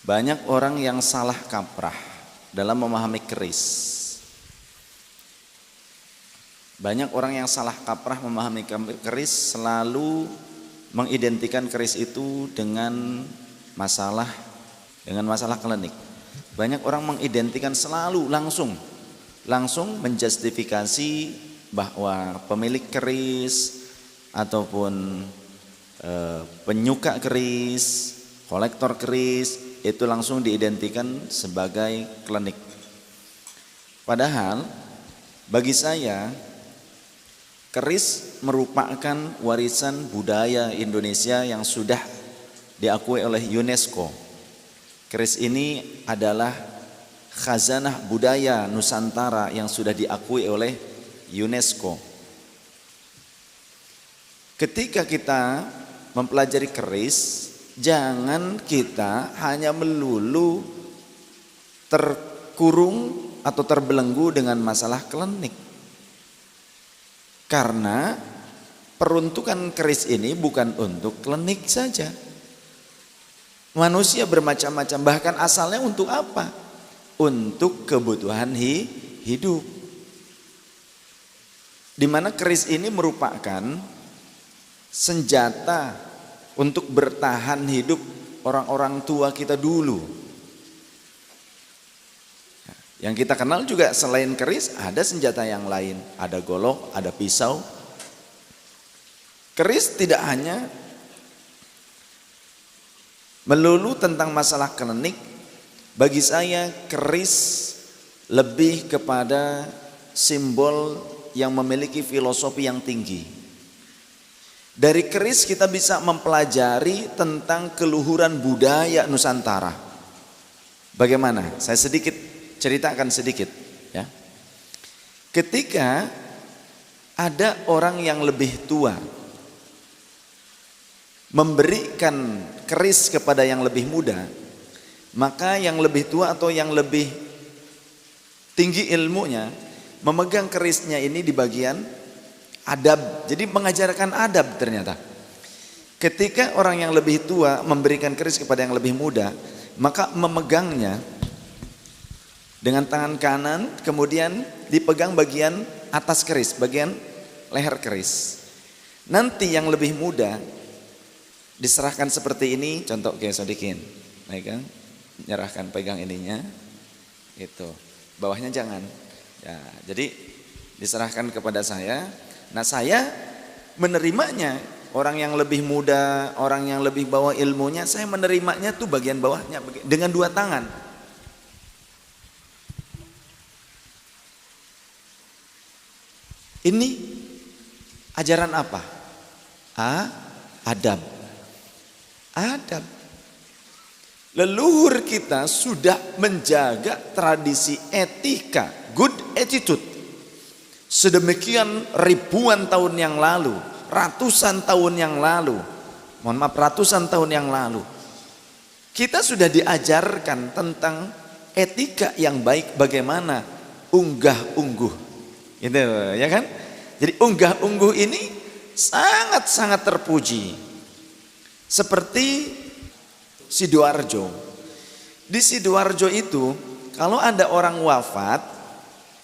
Banyak orang yang salah kaprah dalam memahami keris. Banyak orang yang salah kaprah memahami keris, selalu mengidentikan keris itu dengan masalah klinik. Banyak orang mengidentikan selalu langsung menjustifikasi bahwa pemilik keris ataupun penyuka keris, kolektor keris itu langsung diidentikan sebagai klinik. Padahal bagi saya keris merupakan warisan budaya Indonesia yang sudah diakui oleh UNESCO. Keris ini adalah khazanah budaya Nusantara yang sudah diakui oleh UNESCO. Ketika kita mempelajari keris, jangan kita hanya melulu terkurung atau terbelenggu dengan masalah klinik. Karena peruntukan keris ini bukan untuk klinik saja. Manusia bermacam-macam, bahkan asalnya untuk apa? Untuk kebutuhan hidup. Di mana keris ini merupakan senjata untuk bertahan hidup orang-orang tua kita dulu. Yang kita kenal juga selain keris ada senjata yang lain, ada golok, ada pisau. Keris tidak hanya melulu tentang masalah klinik. Bagi saya keris lebih kepada simbol yang memiliki filosofi yang tinggi. Dari keris kita bisa mempelajari tentang keluhuran budaya Nusantara. Bagaimana? Saya ceritakan sedikit ya. Ketika ada orang yang lebih tua memberikan keris kepada yang lebih muda, maka yang lebih tua atau yang lebih tinggi ilmunya memegang kerisnya ini di bagian adab. Jadi mengajarkan adab ternyata. Ketika orang yang lebih tua memberikan keris kepada yang lebih muda, maka memegangnya dengan tangan kanan, kemudian dipegang bagian atas keris, bagian leher keris. Nanti yang lebih muda diserahkan seperti ini, contoh kayak Sodikin, pegang, nyerahkan pegang ininya, itu, bawahnya jangan. Ya, jadi diserahkan kepada saya. Nah saya menerimanya, orang yang lebih muda, orang yang lebih bawah ilmunya, saya menerimanya tuh bagian bawahnya dengan dua tangan. Ini ajaran apa? Adab. Adab. Leluhur kita sudah menjaga tradisi etika, good attitude. Sedemikian ribuan tahun yang lalu, ratusan tahun yang lalu. Ratusan tahun yang lalu. Kita sudah diajarkan tentang etika yang baik, bagaimana unggah-ungguh. Gitu ya kan? Jadi unggah-ungguh ini sangat-sangat terpuji. Seperti Sidoarjo. Di Sidoarjo itu kalau ada orang wafat,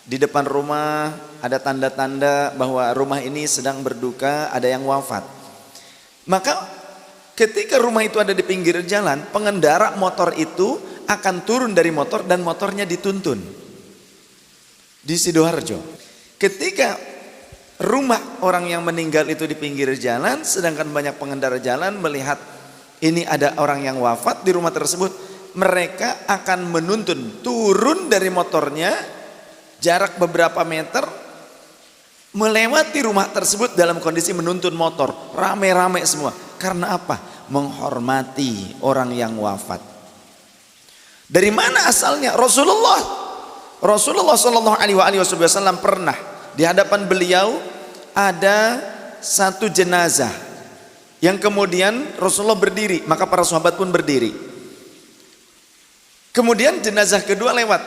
di depan rumah ada tanda-tanda bahwa rumah ini sedang berduka, ada yang wafat. Maka ketika rumah itu ada di pinggir jalan, pengendara motor itu akan turun dari motor dan motornya dituntun. Di Sidoarjo. Ketika rumah orang yang meninggal itu di pinggir jalan, sedangkan banyak pengendara jalan melihat ini ada orang yang wafat di rumah tersebut, mereka akan menuntun turun dari motornya jarak beberapa meter melewati rumah tersebut dalam kondisi menuntun motor, rame-rame semua. Karena apa? Menghormati orang yang wafat. Dari mana asalnya? Rasulullah Shallallahu Alaihi Wasallam pernah di hadapan beliau ada satu jenazah yang kemudian Rasulullah berdiri, maka para sahabat pun berdiri. Kemudian jenazah kedua lewat,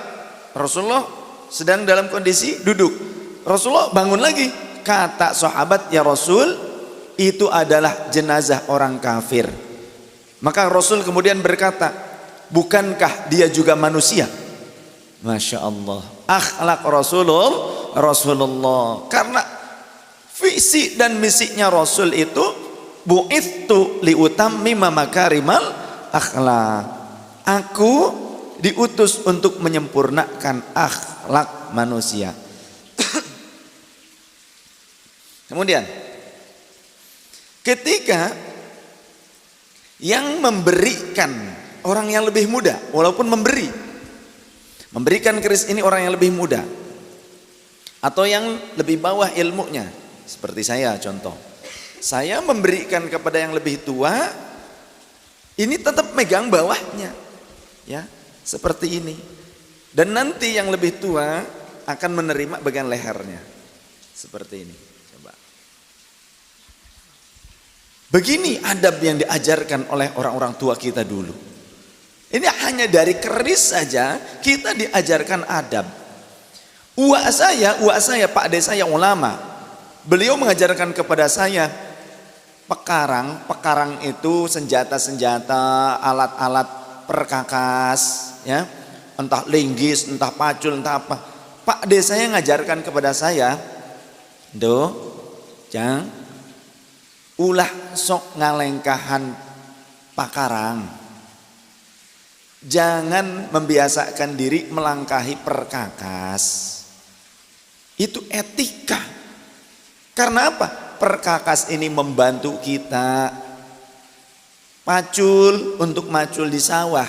Rasulullah sedang dalam kondisi duduk. Rasulullah bangun lagi, kata sahabat, ya Rasul, itu adalah jenazah orang kafir. Maka Rasul kemudian berkata, Bukankah dia juga manusia? Masya Allah. Akhlak Rasulullah. Karena visi dan misinya Rasul itu bu'ithu liutammima makarimal akhlak. Aku diutus untuk menyempurnakan akhlak manusia. Kemudian ketika yang memberikan orang yang lebih muda, walaupun memberikan keris ini orang yang lebih muda atau yang lebih bawah ilmunya, seperti saya contoh, saya memberikan kepada yang lebih tua, ini tetap megang bawahnya, ya seperti ini, dan nanti yang lebih tua akan menerima bagian lehernya, seperti ini. Coba, begini adab yang diajarkan oleh orang-orang tua kita dulu. Ini hanya dari keris saja kita diajarkan adab. Uwak saya, Pak De saya ulama. Beliau mengajarkan kepada saya pekarang itu senjata-senjata, alat-alat perkakas, ya. Entah linggis, entah pacul, entah apa. Pak De saya ngajarkan kepada saya, Jang, ulah sok ngalengkahan pakarang. Jangan membiasakan diri melangkahi perkakas. Itu etika. Karena apa? Perkakas ini membantu kita. Pacul untuk macul di sawah.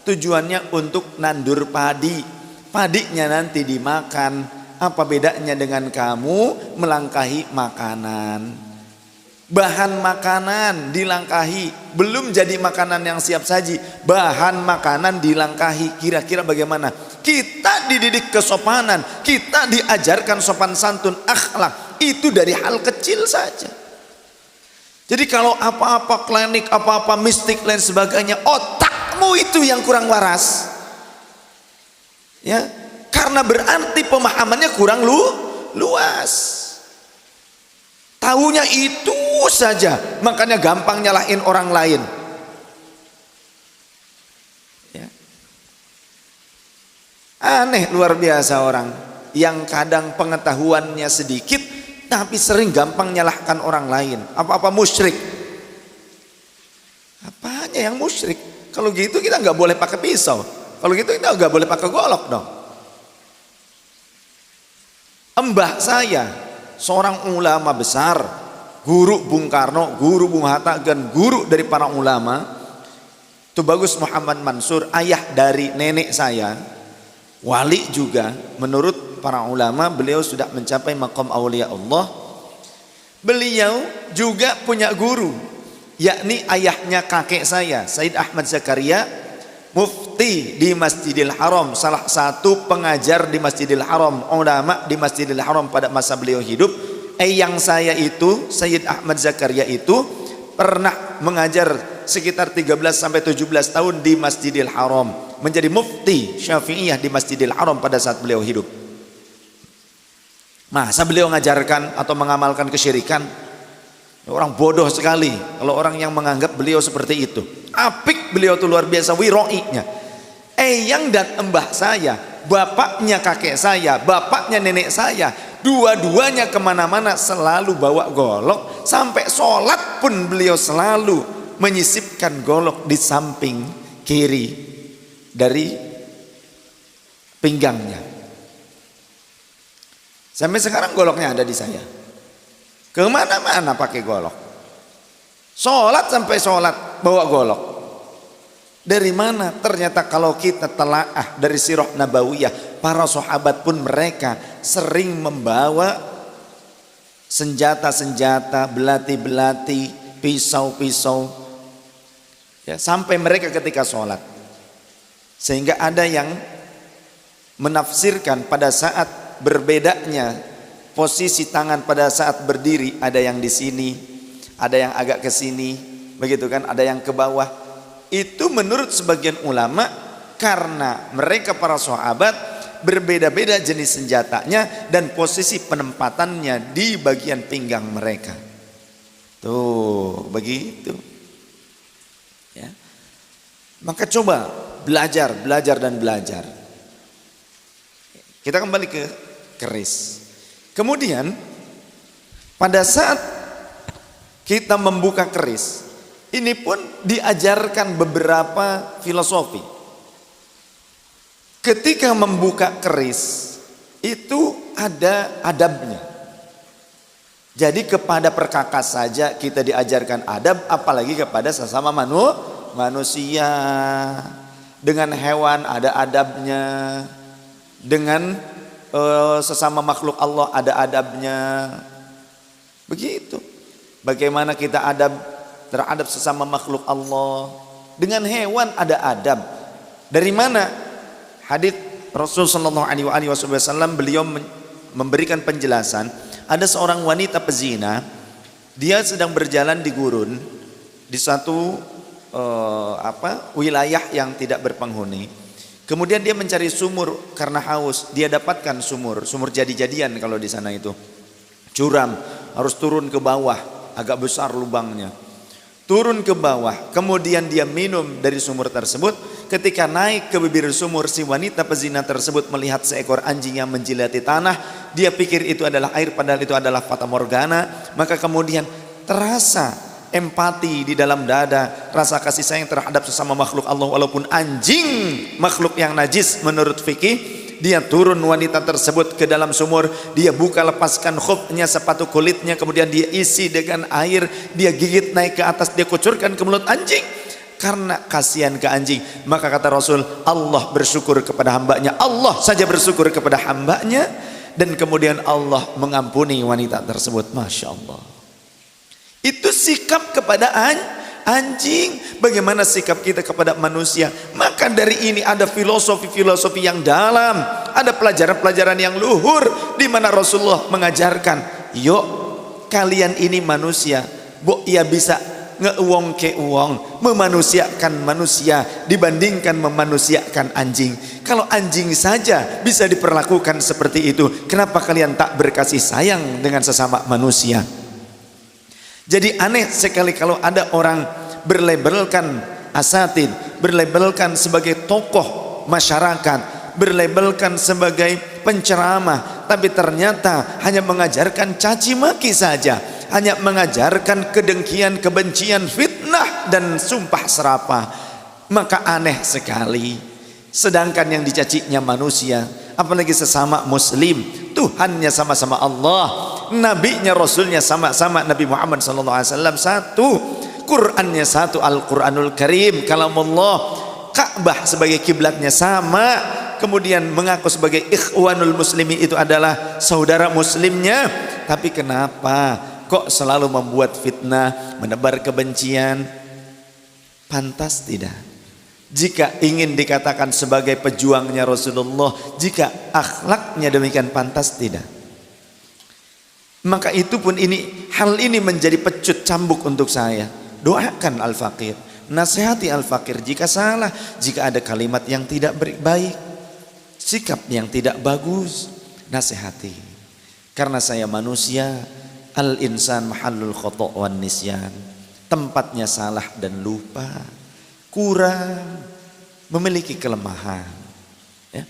Tujuannya untuk nandur padi. Padinya nanti dimakan. Apa bedanya dengan kamu melangkahi makanan? Bahan makanan dilangkahi, belum jadi makanan yang siap saji, bahan makanan dilangkahi. Kira-kira bagaimana? Kita dididik kesopanan, kita diajarkan sopan santun, akhlak, itu dari hal kecil saja. Jadi kalau apa-apa klinik, apa-apa mistik lain sebagainya, otakmu itu yang kurang waras, ya, karena berarti pemahamannya kurang luas. Tahunya itu saja, makanya gampang nyalahin orang lain. Ya. Aneh luar biasa orang yang kadang pengetahuannya sedikit, tapi sering gampang nyalahkan orang lain. Apa-apa musyrik. Apanya yang musyrik? Kalau gitu kita nggak boleh pakai pisau. Kalau gitu kita nggak boleh pakai golok dong. Mbah saya seorang ulama besar, guru Bung Karno, guru Bung Hatta, dan guru dari para ulama. Tubagus Muhammad Mansur, ayah dari nenek saya, wali juga. Menurut para ulama, beliau sudah mencapai maqam aulia Allah. Beliau juga punya guru, yakni ayahnya kakek saya, Said Ahmad Zakaria, mufti di Masjidil Haram, salah satu pengajar di Masjidil Haram, ulama di Masjidil Haram pada masa beliau hidup. Eyang saya itu, Sayyid Ahmad Zakaria itu pernah mengajar sekitar 13 sampai 17 tahun di Masjidil Haram, menjadi mufti Syafi'iyah di Masjidil Haram pada saat beliau hidup. Masa beliau mengajarkan atau mengamalkan kesyirikan? Orang bodoh sekali kalau orang yang menganggap beliau seperti itu. Apik beliau itu luar biasa wiroinya. Eyang dan embah saya, bapaknya kakek saya, bapaknya nenek saya, dua-duanya kemana-mana selalu bawa golok. Sampai sholat pun beliau selalu menyisipkan golok di samping kiri dari pinggangnya. Sampai sekarang goloknya ada di saya. Kemana-mana pakai golok. Sholat sampai sholat bawa golok. Dari mana? Ternyata kalau kita telaah dari sirah nabawiyah, para sahabat pun mereka sering membawa senjata-senjata, belati-belati, pisau-pisau, ya, sampai mereka ketika sholat. Sehingga ada yang menafsirkan pada saat berbedanya posisi tangan pada saat berdiri, ada yang di sini, ada yang agak ke sini, begitu kan, ada yang ke bawah. Itu menurut sebagian ulama karena mereka para sahabat berbeda-beda jenis senjatanya dan posisi penempatannya di bagian pinggang mereka. Tuh, begitu. Ya. Maka coba belajar, belajar dan belajar. Kita kembali ke keris. Kemudian pada saat kita membuka keris, ini pun diajarkan beberapa filosofi. Ketika membuka keris itu ada adabnya. Jadi kepada perkakas saja kita diajarkan adab, apalagi kepada sesama manusia. Dengan hewan ada adabnya, dengan sesama makhluk Allah ada adabnya. Begitu. Bagaimana kita adab terhadap sesama makhluk Allah, dengan hewan ada adab. Dari mana? Hadits Rasul sallallahu alaihi wasallam, beliau memberikan penjelasan. Ada seorang wanita pezina, dia sedang berjalan di gurun di satu wilayah yang tidak berpenghuni. Kemudian dia mencari sumur karena haus. Dia dapatkan sumur jadi-jadian kalau di sana itu. Curam, harus turun ke bawah, agak besar lubangnya. Turun ke bawah, kemudian dia minum dari sumur tersebut. Ketika naik ke bibir sumur, si wanita pezina tersebut melihat seekor anjing yang menjilati tanah. Dia pikir itu adalah air, padahal itu adalah fata morgana. Maka kemudian terasa empati di dalam dada, rasa kasih sayang terhadap sesama makhluk Allah, walaupun anjing makhluk yang najis menurut fikih. Dia turun wanita tersebut ke dalam sumur, dia buka, lepaskan khufnya, sepatu kulitnya, kemudian dia isi dengan air, dia gigit naik ke atas, dia kucurkan ke mulut anjing karena kasihan ke anjing. Maka kata Rasul, Allah bersyukur kepada hambanya, Allah saja bersyukur kepada hambanya, dan kemudian Allah mengampuni wanita tersebut. Masya Allah. Itu sikap kepada anjing. Bagaimana sikap kita kepada manusia? Maka dari ini ada filosofi-filosofi yang dalam, ada pelajaran-pelajaran yang luhur, di mana Rasulullah mengajarkan, yuk kalian ini manusia, ya bisa ngeuwong ke uwong, memanusiakan manusia dibandingkan memanusiakan anjing. Kalau anjing saja bisa diperlakukan seperti itu, kenapa kalian tak berkasih sayang dengan sesama manusia? Jadi aneh sekali kalau ada orang berlabelkan asatid, berlabelkan sebagai tokoh masyarakat, berlabelkan sebagai penceramah, tapi ternyata hanya mengajarkan caci maki saja, hanya mengajarkan kedengkian, kebencian, fitnah dan sumpah serapah. Maka aneh sekali. Sedangkan yang dicacinya manusia, apalagi sesama muslim, Tuhannya sama-sama Allah, nabinya, rasulnya sama-sama Nabi Muhammad SAW satu, Qurannya satu, Al-Quranul Karim, kalamullah, Ka'bah sebagai kiblatnya sama, kemudian mengaku sebagai ikhwanul muslimi, itu adalah saudara muslimnya. Tapi kenapa kok selalu membuat fitnah, menebar kebencian? Pantas tidak? Jika ingin dikatakan sebagai pejuangnya Rasulullah, jika akhlaknya demikian, pantas tidak? Maka itu pun hal ini menjadi pecut cambuk untuk saya. Doakan al-fakir, nasihati al-fakir jika salah, jika ada kalimat yang tidak baik, sikap yang tidak bagus, nasihati. Karena saya manusia, al-insan mahallul khata' wan nisyan, tempatnya salah dan lupa, kurang, memiliki kelemahan, ya.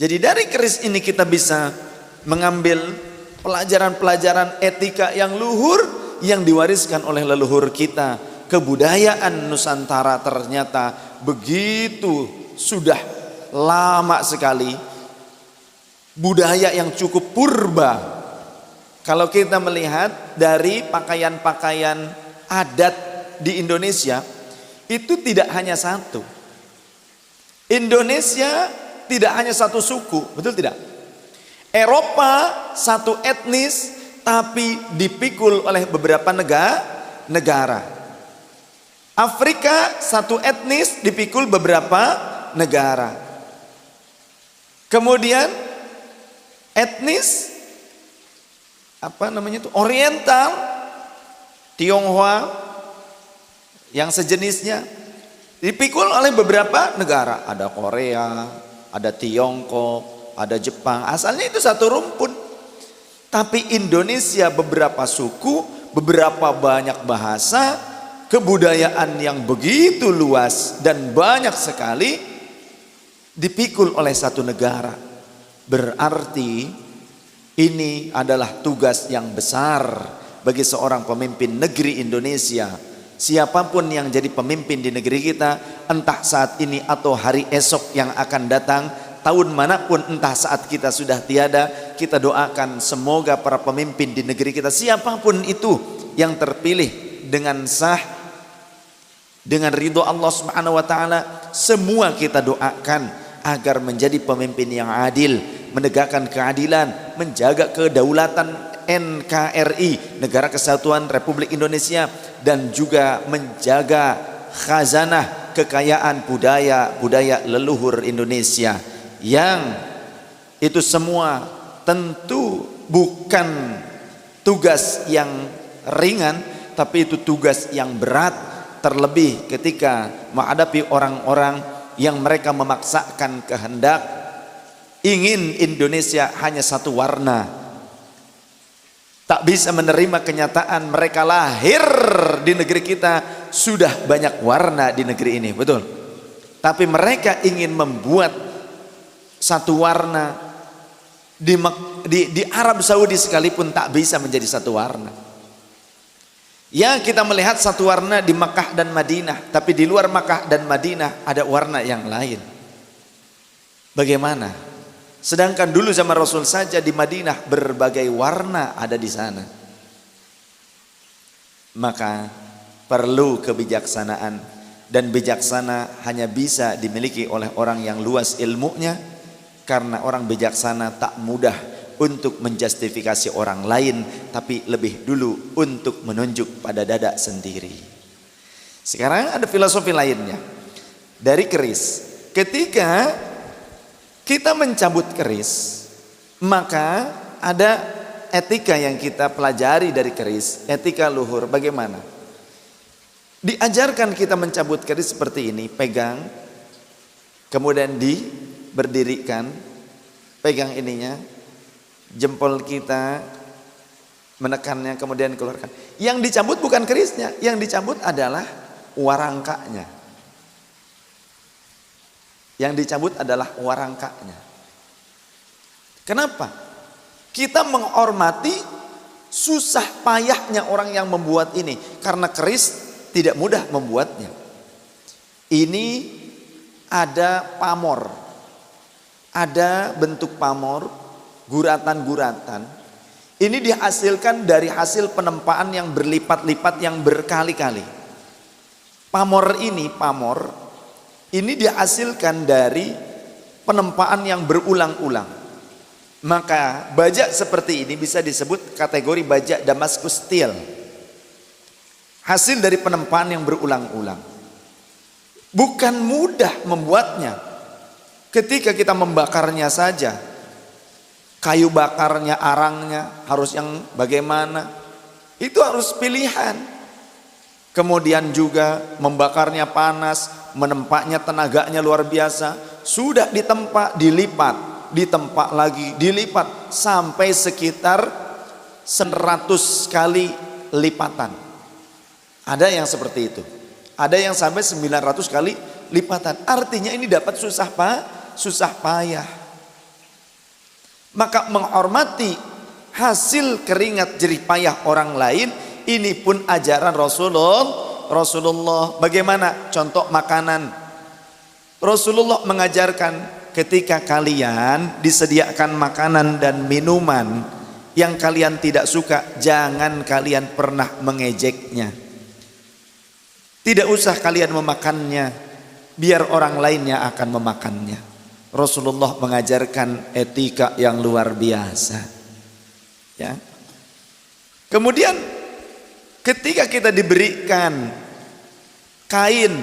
Jadi dari keris ini kita bisa mengambil pelajaran-pelajaran etika yang luhur yang diwariskan oleh leluhur kita. Kebudayaan Nusantara ternyata begitu sudah lama sekali, budaya yang cukup purba. Kalau kita melihat dari pakaian-pakaian adat di Indonesia, itu tidak hanya satu. Indonesia tidak hanya satu suku, betul tidak? Eropa satu etnis, tapi dipikul oleh beberapa negara. Afrika satu etnis, dipikul beberapa negara. Kemudian etnis Oriental, Tionghoa, yang sejenisnya, dipikul oleh beberapa negara. Ada Korea, ada Tiongkok, ada Jepang. Asalnya itu satu rumpun. Tapi Indonesia beberapa suku, beberapa banyak bahasa, kebudayaan yang begitu luas dan banyak sekali dipikul oleh satu negara. Berarti ini adalah tugas yang besar bagi seorang pemimpin negeri Indonesia. Siapapun yang jadi pemimpin di negeri kita, entah saat ini atau hari esok yang akan datang, tahun manapun, entah saat kita sudah tiada, kita doakan semoga para pemimpin di negeri kita, siapapun itu yang terpilih dengan sah, dengan ridho Allah Subhanahu wa taala, semua kita doakan agar menjadi pemimpin yang adil, menegakkan keadilan, menjaga kedaulatan NKRI, Negara Kesatuan Republik Indonesia, dan juga menjaga khazanah kekayaan budaya leluhur Indonesia, yang itu semua tentu bukan tugas yang ringan, tapi itu tugas yang berat, terlebih ketika menghadapi orang-orang yang mereka memaksakan kehendak ingin Indonesia hanya satu warna. Tak bisa menerima kenyataan mereka lahir di negeri kita sudah banyak warna di negeri ini, betul. Tapi mereka ingin membuat satu warna di Arab Saudi sekalipun tak bisa menjadi satu warna. Ya, kita melihat satu warna di Makkah dan Madinah, tapi di luar Makkah dan Madinah ada warna yang lain. Bagaimana? Sedangkan dulu zaman Rasul saja di Madinah berbagai warna ada di sana. Maka perlu kebijaksanaan, dan bijaksana hanya bisa dimiliki oleh orang yang luas ilmunya, karena orang bijaksana tak mudah untuk menjustifikasi orang lain, tapi lebih dulu untuk menunjuk pada dada sendiri. Sekarang ada filosofi lainnya dari keris. Ketika kita mencabut keris, maka ada etika yang kita pelajari dari keris, etika luhur. Bagaimana? Diajarkan kita mencabut keris seperti ini, pegang, kemudian berdirikan, pegang ininya, jempol kita menekannya, kemudian keluarkan. Yang dicabut bukan kerisnya, yang dicabut adalah warangkanya. Yang dicabut adalah warangkanya. Kenapa? Kita menghormati susah payahnya orang yang membuat ini, karena keris tidak mudah membuatnya. Ini ada pamor, ada bentuk pamor, guratan-guratan. Ini dihasilkan dari hasil penempaan yang berlipat-lipat, yang berkali-kali. Pamor ini dihasilkan dari penempaan yang berulang-ulang. Maka bajak seperti ini bisa disebut kategori bajak Damascus steel. Hasil dari penempaan yang berulang-ulang. Bukan mudah membuatnya. Ketika kita membakarnya saja, kayu bakarnya, arangnya harus yang bagaimana, itu harus pilihan. Kemudian juga membakarnya panas, menempaknya tenaganya luar biasa. Sudah ditempa, ditempa lagi, dilipat sampai sekitar 100 kali lipatan. Ada yang seperti itu, ada yang sampai 900 kali lipatan. Artinya ini dapat susah payah. Maka menghormati hasil keringat jerih payah orang lain, ini pun ajaran Rasulullah. Bagaimana? Contoh makanan. Rasulullah mengajarkan ketika kalian disediakan makanan dan minuman yang kalian tidak suka, jangan kalian pernah mengejeknya. Tidak usah kalian memakannya, biar orang lainnya akan memakannya. Rasulullah mengajarkan etika yang luar biasa. Ya. Kemudian ketika kita diberikan kain,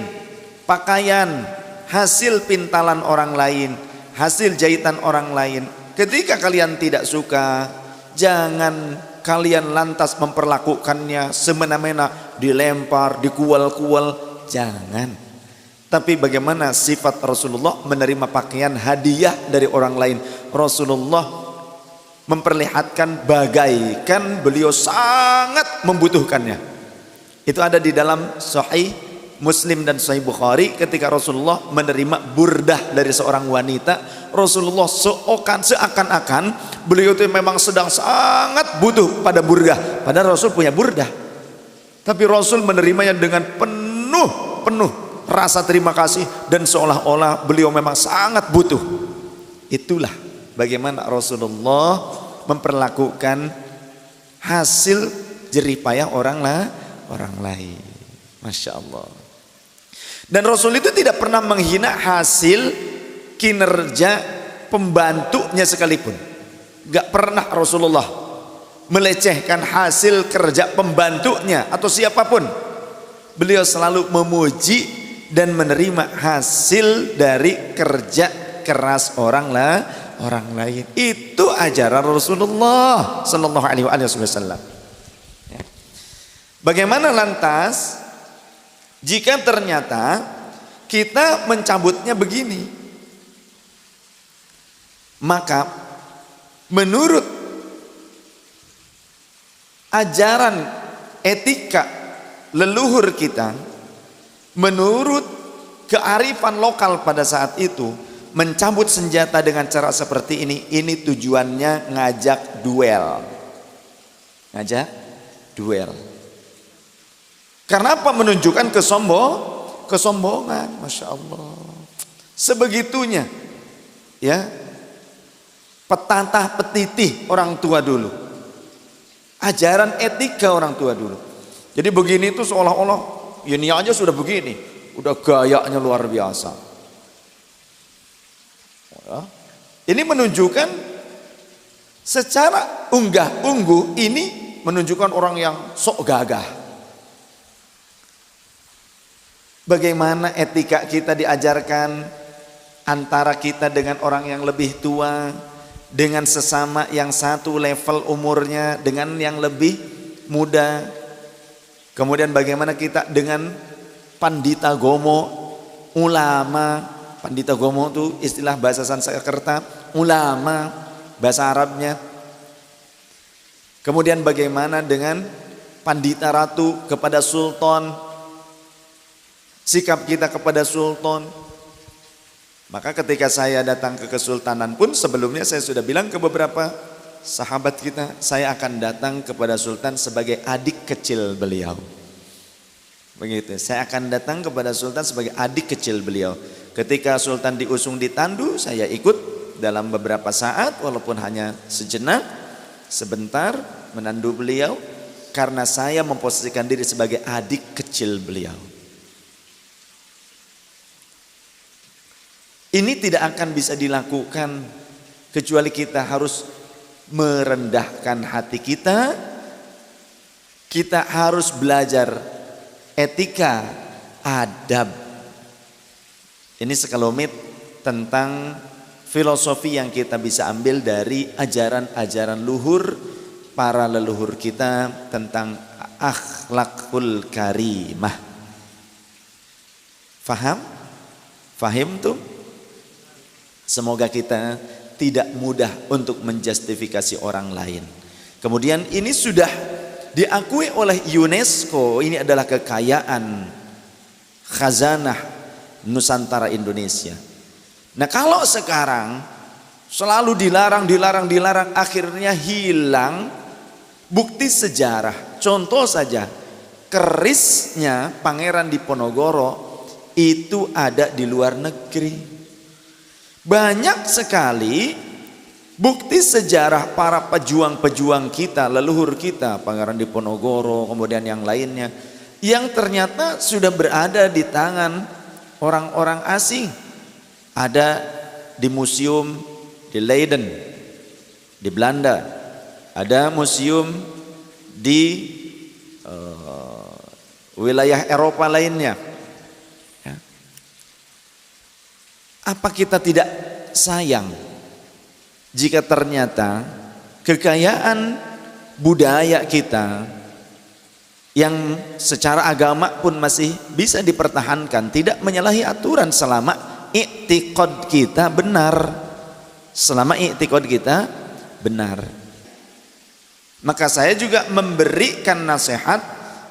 pakaian, hasil pintalan orang lain, hasil jahitan orang lain, ketika kalian tidak suka, jangan kalian lantas memperlakukannya semena-mena, dilempar, dikual-kual, jangan. Tapi bagaimana sifat Rasulullah menerima pakaian hadiah dari orang lain? Rasulullah memperlihatkan bagaikan beliau sangat membutuhkannya. Itu ada di dalam Sahih Muslim dan Sahih Bukhari ketika Rasulullah menerima burdah dari seorang wanita. Rasulullah seakan-akan beliau itu memang sedang sangat butuh pada burdah, padahal Rasul punya burdah, tapi Rasul menerimanya dengan penuh rasa terima kasih dan seolah-olah beliau memang sangat butuh. Itulah bagaimana Rasulullah memperlakukan hasil jerih payah orang lain. Masya Allah. Dan Rasul itu tidak pernah menghina hasil kinerja pembantunya sekalipun. Gak pernah Rasulullah melecehkan hasil kerja pembantunya atau siapapun. Beliau selalu memuji dan menerima hasil dari kerja keras orang lain. Itu ajaran Rasulullah sallallahu alaihi wasallam. Bagaimana lantas jika ternyata kita mencabutnya begini? Maka menurut ajaran etika leluhur kita, menurut kearifan lokal pada saat itu, mencabut senjata dengan cara seperti ini tujuannya ngajak duel. Ngajak duel. Karena apa? Menunjukkan kesombongan. Masya Allah. Sebegitunya ya, petatah petitih orang tua dulu, ajaran etika orang tua dulu. Jadi begini itu seolah-olah ini aja sudah begini, udah gayanya luar biasa ya. Ini menunjukkan secara unggah-ungguh, ini menunjukkan orang yang sok gagah. Bagaimana etika kita diajarkan antara kita dengan orang yang lebih tua, dengan sesama yang satu level umurnya, dengan yang lebih muda. Kemudian bagaimana kita dengan pandita gomo, ulama. Pandita gomo itu istilah bahasa Sanskerta, ulama bahasa Arabnya. Kemudian bagaimana dengan pandita ratu kepada sultan, sikap kita kepada sultan. Maka ketika saya datang ke kesultanan pun, sebelumnya saya sudah bilang ke beberapa sahabat kita, saya akan datang kepada sultan sebagai adik kecil beliau. Begitu, saya akan datang kepada sultan sebagai adik kecil beliau. Ketika sultan diusung di tandu, saya ikut dalam beberapa saat, walaupun hanya sejenak, sebentar menandu beliau, karena saya memposisikan diri sebagai adik kecil beliau. Ini tidak akan bisa dilakukan kecuali kita harus merendahkan hati kita. Kita harus belajar etika, adab. Ini sekelumit tentang filosofi yang kita bisa ambil dari ajaran-ajaran luhur para leluhur kita tentang akhlakul karimah. Faham? Fahim tuh? Semoga kita tidak mudah untuk menjustifikasi orang lain. Kemudian ini sudah diakui oleh UNESCO, ini adalah kekayaan khazanah Nusantara Indonesia. Nah, kalau sekarang selalu dilarang, akhirnya hilang bukti sejarah. Contoh saja, kerisnya Pangeran Diponegoro itu ada di luar negeri. Banyak sekali bukti sejarah para pejuang-pejuang kita, leluhur kita, Pangeran Diponegoro, kemudian yang lainnya, yang ternyata sudah berada di tangan orang-orang asing. Ada di museum di Leiden di Belanda, ada museum di wilayah Eropa lainnya. Apa kita tidak sayang jika ternyata kekayaan budaya kita yang secara agama pun masih bisa dipertahankan, tidak menyalahi aturan selama i'tiqad kita benar. Selama i'tiqad kita benar. Maka saya juga memberikan nasihat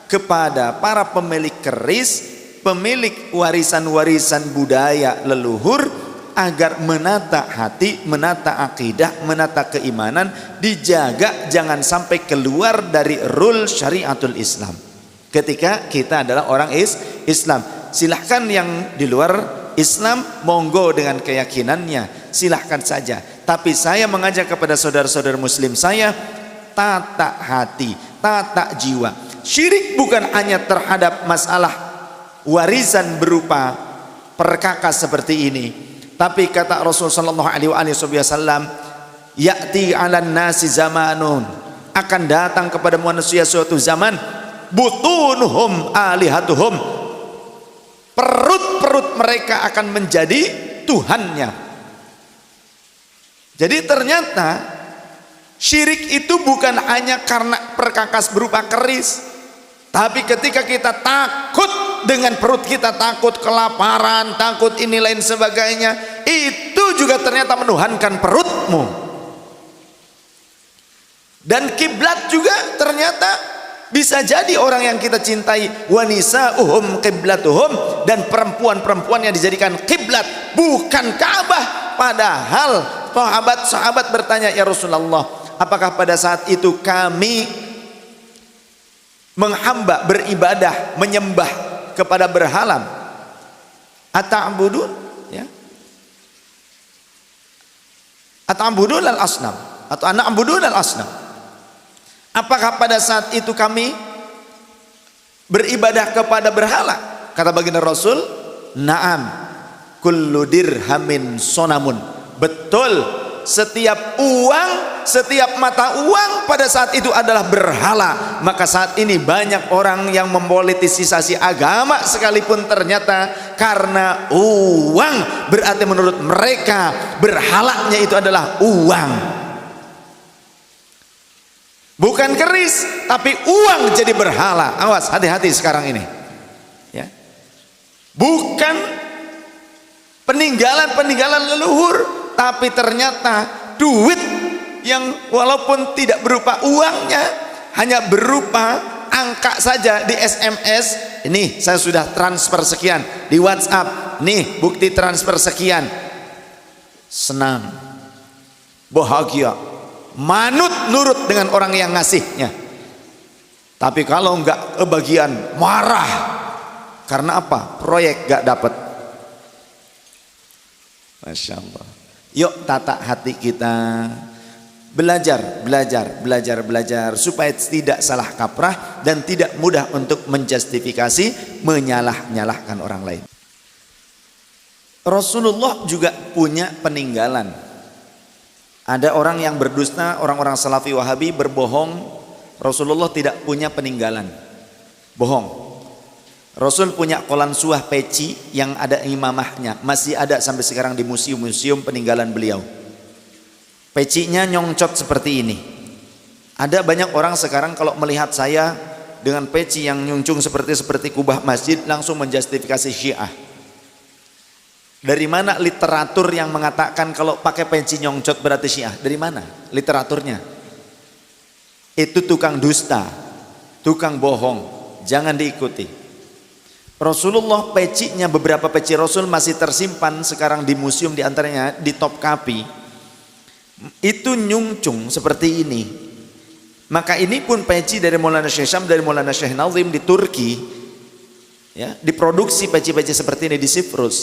kepada para pemilik keris, pemilik warisan-warisan budaya leluhur, agar menata hati, menata akidah, menata keimanan, dijaga jangan sampai keluar dari rule syariatul Islam. Ketika kita adalah orang Islam, silahkan yang di luar Islam monggo dengan keyakinannya, silahkan saja. Tapi saya mengajak kepada saudara-saudara muslim saya, tata hati, tata jiwa. Syirik bukan hanya terhadap masalah warisan berupa perkakas seperti ini, tapi kata Rasulullah SAW, ya'ti 'alan nasi zamanun, akan datang kepada manusia suatu zaman, butunuhum alihatuhum, perut-perut mereka akan menjadi Tuhannya. Jadi ternyata syirik itu bukan hanya karena perkakas berupa keris, tapi ketika kita takut dengan perut kita, takut kelaparan, takut ini lain sebagainya, itu juga ternyata menuhankan perutmu. Dan kiblat juga ternyata bisa jadi orang yang kita cintai, wanisa'uhum qiblatuhum, dan perempuan-perempuan yang dijadikan kiblat bukan Ka'bah. Padahal sahabat bertanya, ya Rasulullah, apakah pada saat itu kami menghamba, beribadah, menyembah kepada berhala? Ata'budun, ya, ata'budun al-asnam, atau ana'budun al-asnam. Apakah pada saat itu kami beribadah kepada berhala? Kata baginda Rasul, na'am, kullu dirhamin sonamun. Betul, setiap uang, setiap mata uang pada saat itu adalah berhala. Maka saat ini banyak orang yang mempolitisasi agama sekalipun ternyata karena uang. Berarti menurut mereka berhalanya itu adalah uang. Bukan keris, tapi uang jadi berhala. Awas, hati-hati sekarang ini, ya. Bukan peninggalan leluhur, tapi ternyata duit yang walaupun tidak berupa uangnya, hanya berupa angka saja di SMS. Ini saya sudah transfer sekian, di WhatsApp, nih bukti transfer sekian. Senang, bahagia, manut nurut dengan orang yang ngasihnya. Tapi kalau enggak kebagian, marah. Karena apa? Proyek gak dapat. Masya Allah. Yuk tata hati kita, belajar supaya tidak salah kaprah dan tidak mudah untuk menjustifikasi, menyalah-nyalahkan orang lain. Rasulullah juga punya peninggalan. Ada orang yang berdusta, orang-orang Salafi Wahabi berbohong, Rasulullah tidak punya peninggalan. Bohong. Rasul punya kolansuah peci yang ada imamahnya, masih ada sampai sekarang di museum-museum peninggalan beliau. Pecinya nyongcot seperti ini. Ada banyak orang sekarang kalau melihat saya dengan peci yang nyuncung seperti kubah masjid, langsung menjustifikasi Syiah. Dari mana literatur yang mengatakan kalau pakai peci nyongcot berarti Syiah? Dari mana literaturnya? Itu tukang dusta, tukang bohong, jangan diikuti. Rasulullah pecinya, beberapa peci Rasul masih tersimpan sekarang di museum, diantaranya di Topkapi. Itu nyungcung seperti ini. Maka ini pun peci dari Maulana Syekh Syam, dari Maulana Syekh Nazim di Turki, ya, diproduksi peci-peci seperti ini di Siprus,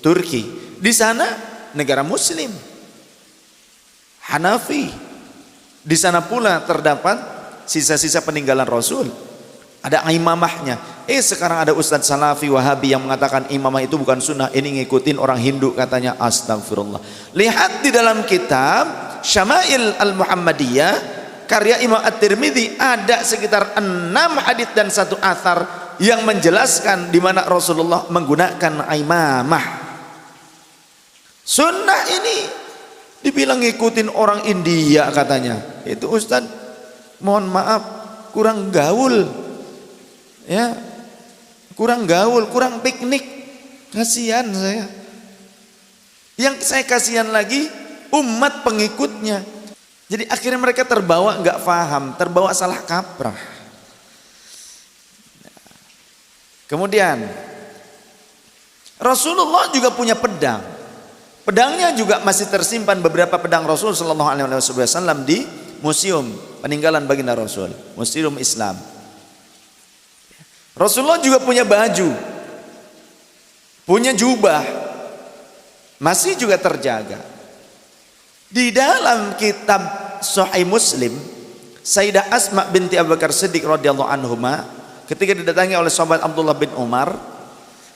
Turki. Di sana negara Muslim, Hanafi. Di sana pula terdapat sisa-sisa peninggalan Rasul. Ada imamahnya. Sekarang ada Ustadz Salafi Wahabi yang mengatakan imamah itu bukan sunnah, ini ngikutin orang Hindu katanya. Astagfirullah. Lihat di dalam kitab Syama'il Al-Muhammadiyah karya Imam At-Tirmidzi, ada sekitar 6 hadits dan 1 athar yang menjelaskan di mana Rasulullah menggunakan imamah. Sunnah ini dibilang ngikutin orang India katanya. Itu Ustadz, mohon maaf, kurang gaul, ya, kurang gaul, kurang piknik. Kasihan saya. Yang saya kasihan lagi umat pengikutnya. Jadi akhirnya mereka terbawa nggak paham, terbawa salah kaprah. Kemudian Rasulullah juga punya pedang. Pedangnya juga masih tersimpan beberapa pedang Rasul sallallahu alaihi wasallam di museum peninggalan baginda Rasul, Museum Islam. Rasulullah juga punya baju, punya jubah, masih juga terjaga. Di dalam kitab Sahih Muslim, Sayyidah Asma binti Abu Bakar Siddiq radhiyallahu anhuma ketika didatangi oleh sahabat Abdullah bin Umar,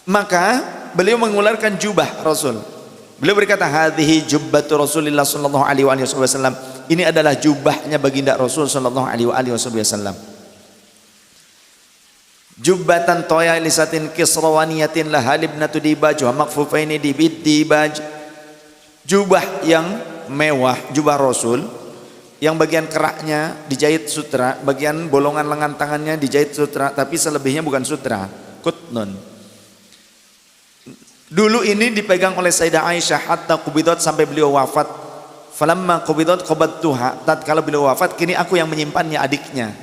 maka beliau mengeluarkan jubah Rasul. Beliau berkata, hadhihi jubbatu Rasulillah sallallahu alaihi wasallam. Ini adalah jubahnya baginda Rasul sallallahu alaihi wasallam. Jubbatan toya lisatin kisrawaniyatin lahal ibnatu dibaj wa makfufaini dibid dibaj. Jubah yang mewah, jubah Rasul yang bagian keraknya dijahit sutra, bagian bolongan lengan tangannya dijahit sutra, tapi selebihnya bukan sutra, kutnun. Dulu ini dipegang oleh Sayyidah Aisyah hatta qubidat, sampai beliau wafat. Falamma qubidat qabattuha, tatkala beliau wafat, kini aku yang menyimpannya, adiknya.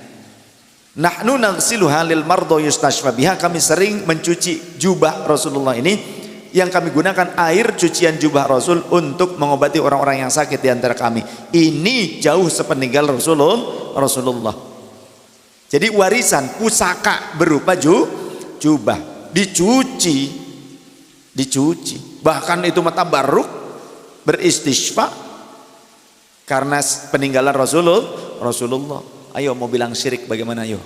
Nahnu naghsiluha lil mardo yustashfa biha, kami sering mencuci jubah Rasulullah ini, yang kami gunakan air cucian jubah Rasul untuk mengobati orang-orang yang sakit di antara kami. Ini jauh sepeninggal Rasulullah. Jadi warisan pusaka berupa jubah dicuci, bahkan itu mata baruk beristishfa karena peninggalan Rasulullah. Ayo mau bilang syirik bagaimana? Ayo,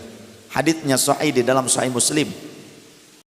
haditsnya sahih di dalam Sahih Muslim.